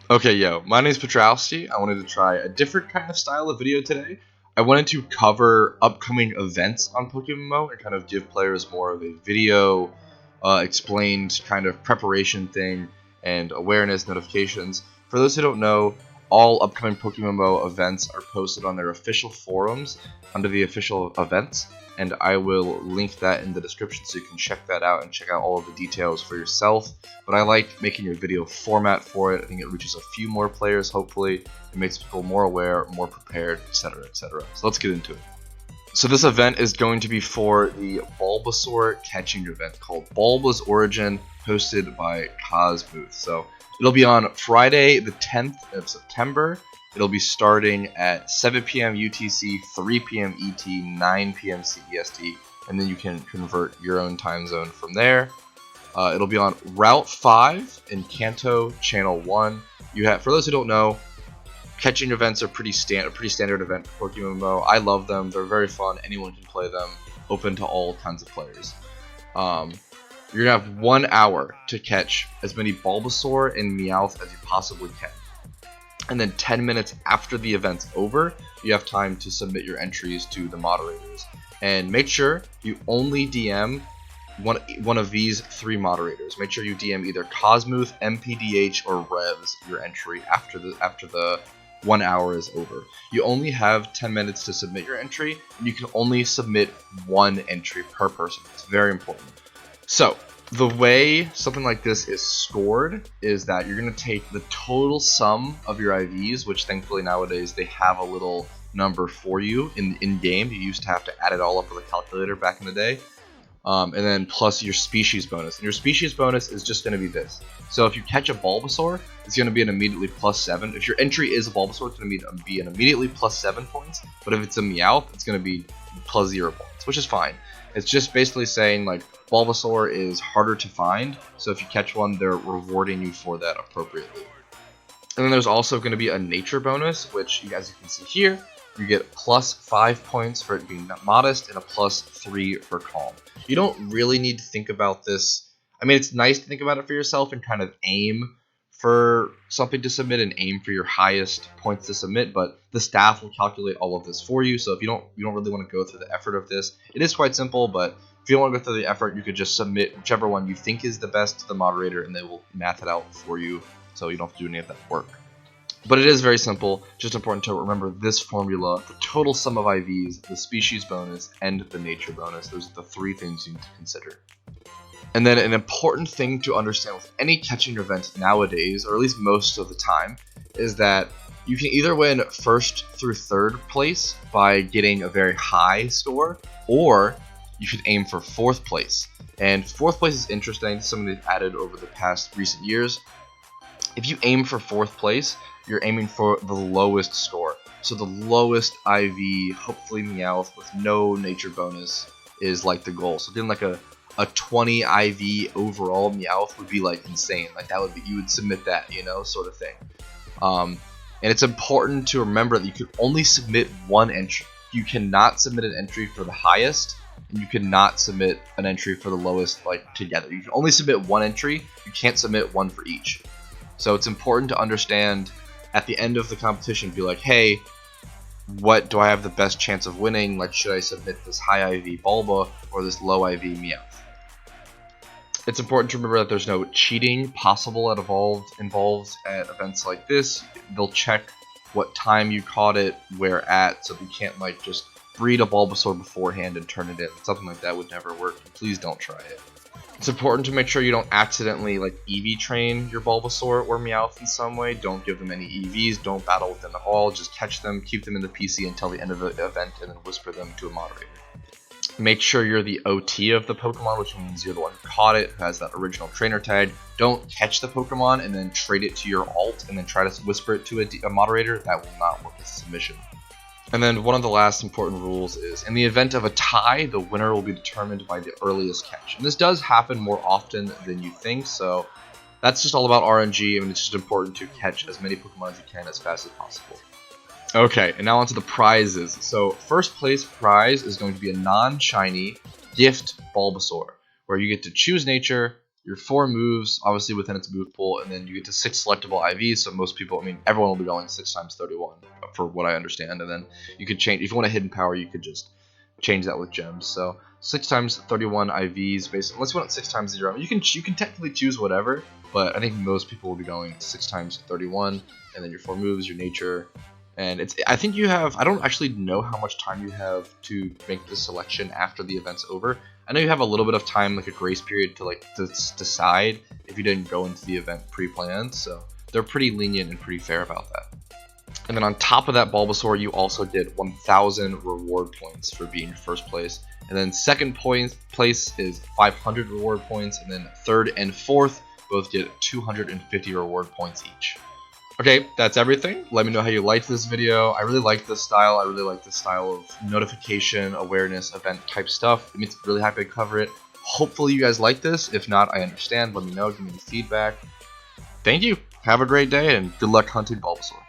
Okay, yo, my name is Petrowski. I wanted to try a different kind of style of video today. I wanted to cover upcoming events on Pokemon and kind of give players more of a video explained kind of preparation thing and awareness notifications. For those who don't know, all upcoming Pokemon events are posted on their official forums under the official events, and I will link that in the description so you can check that out and check out all of the details for yourself. But I like making a video format for it. I think it reaches a few more players, hopefully. It makes people more aware, more prepared, etc., etc. So let's get into it. So this event is going to be for the Bulbasaur catching event called Bulba's Origin, hosted by Cosmooth. So it'll be on Friday, the 10th of September. It'll be starting at 7 p.m. UTC, 3 p.m. ET, 9 p.m. CEST, and then you can convert your own time zone from there. It'll be on Route 5 in Kanto Channel 1. You have, for those who don't know, catching events are pretty standard event for Pokemon Go. I love them. They're very fun. Anyone can play them. Open to all kinds of players. You're gonna have 1 hour to catch as many Bulbasaur and Meowth as you possibly can. And then 10 minutes after the event's over, you have time to submit your entries to the moderators. And make sure you only DM one of these 3 moderators. Make sure you DM either Cosmooth, MPDH, or Revs your entry after the 1 hour is over. You only have 10 minutes to submit your entry, and you can only submit 1 entry per person. It's very important. So the way something like this is scored is that you're going to take the total sum of your IVs, which thankfully nowadays they have a little number for you in game. You used to have to add it all up with a calculator back in the day. And then plus your species bonus. And your species bonus is just going to be this. So if you catch a Bulbasaur, it's going to be an immediately +7. If your entry is a Bulbasaur, it's going to be an immediately +7 points. But if it's a Meowth, it's going to be +0 points, which is fine. It's just basically saying, like, Bulbasaur is harder to find, so if you catch one, they're rewarding you for that appropriately. And then there's also going to be a nature bonus, which, as you can see here, you get +5 points for it being modest and a +3 for calm. You don't really need to think about this. I mean, it's nice to think about it for yourself and kind of aim for something to submit and aim for your highest points to submit, but the staff will calculate all of this for you. So if you don't really want to go through the effort of this, it is quite simple, but if you don't want to go through the effort, you could just submit whichever one you think is the best to the moderator and they will math it out for you, so you don't have to do any of that work. But it is very simple, just important to remember this formula: the total sum of IVs, the species bonus, and the nature bonus. Those are the 3 things you need to consider. And then an important thing to understand with any catching event nowadays, or at least most of the time, is that you can either win 1st through 3rd place by getting a very high score, or you should aim for 4th place. And 4th place is interesting, something they've added over the past recent years. If you aim for 4th place, you're aiming for the lowest score. So the lowest IV, hopefully Meowth with no nature bonus, is like the goal. So getting like a 20 IV overall Meowth would be like insane. Like that would be, you would submit that, you know, sort of thing. And it's important to remember that you can only submit 1 entry. You cannot submit an entry for the highest, and you cannot submit an entry for the lowest, like together. You can only submit 1 entry. You can't submit 1 for each. So it's important to understand at the end of the competition, be like, hey, what do I have the best chance of winning? Like, should I submit this high IV Bulba or this low IV Meowth? It's important to remember that there's no cheating possible involved at events like this. They'll check what time you caught it, where at, so you can't like just breed a Bulbasaur beforehand and turn it in. Something like that would never work. Please don't try it. It's important to make sure you don't accidentally like EV train your Bulbasaur or Meowth in some way. Don't give them any EVs, don't battle with them at all, just catch them, keep them in the PC until the end of the event, and then whisper them to a moderator. Make sure you're the OT of the Pokemon, which means you're the one who caught it, who has that original trainer tag. Don't catch the Pokemon and then trade it to your alt and then try to whisper it to a moderator. That will not work as a submission. And then one of the last important rules is, in the event of a tie, the winner will be determined by the earliest catch. And this does happen more often than you think, so that's just all about RNG. I mean, it's just important to catch as many Pokemon as you can as fast as possible. Okay, and now onto the prizes. So, 1st place prize is going to be a non-shiny gift Bulbasaur, where you get to choose nature, your 4 moves, obviously within its move pool, and then you get to 6 selectable IVs. So most people, I mean, everyone will be going 6 times 31, for what I understand. And then you could change if you want a hidden power, you could just change that with gems. So 6 times 31 IVs, basically. Unless you want 6 times 0, you can technically choose whatever, but I think most people will be going 6 times 31, and then your 4 moves, your nature. And I think you have, I don't actually know how much time you have to make the selection after the event's over. I know you have a little bit of time, like a grace period, to decide if you didn't go into the event pre-planned. So they're pretty lenient and pretty fair about that. And then on top of that, Bulbasaur, you also did 1,000 reward points for being first place. And then second place is 500 reward points, and then third and fourth both get 250 reward points each. Okay, that's everything. Let me know how you liked this video. I really like this style. I really like this style of notification, awareness, event type stuff. It makes me really happy to cover it. Hopefully you guys like this. If not, I understand. Let me know. Give me any feedback. Thank you. Have a great day, and good luck hunting Bulbasaur.